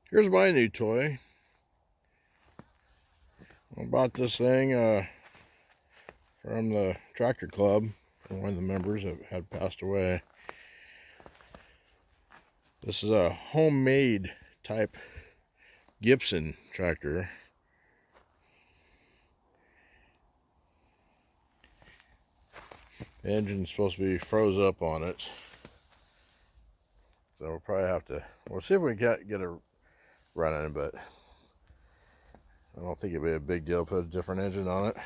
Here's my new toy. I bought this thing from the tractor club from one of the members that had passed away. This is a homemade type Gibson tractor. The engine's supposed to be froze up on it. So we'll probably have to, we'll see if we can get it running, but I don't think it'd be a big deal to put a different engine on it.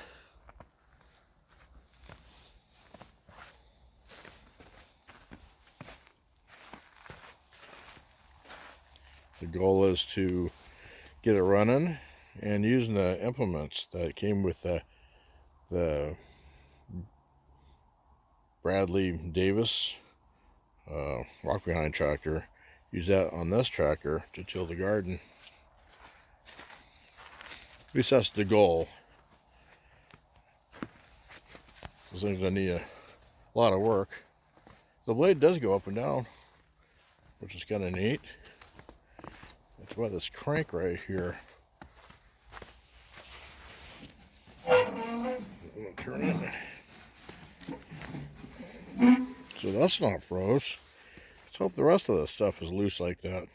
The goal is to get it running and using the implements that came with the Bradley Davis rock behind tractor. Use that on this tractor to till the garden. At least that's the goal. Those things I need a lot of work. The blade does go up and down, which is kind of neat. That's why this crank right here. Turn it. So that's not froze. Let's hope the rest of the stuff is loose like that.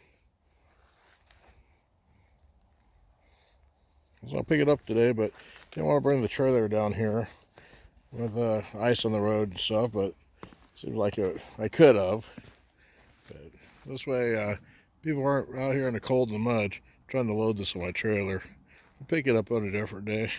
So I'll pick it up today, but didn't want to bring the trailer down here with ice on the road and stuff, but seems like I could have. But this way, people aren't out here in the cold and the mud trying to load this on my trailer. I'll pick it up on a different day.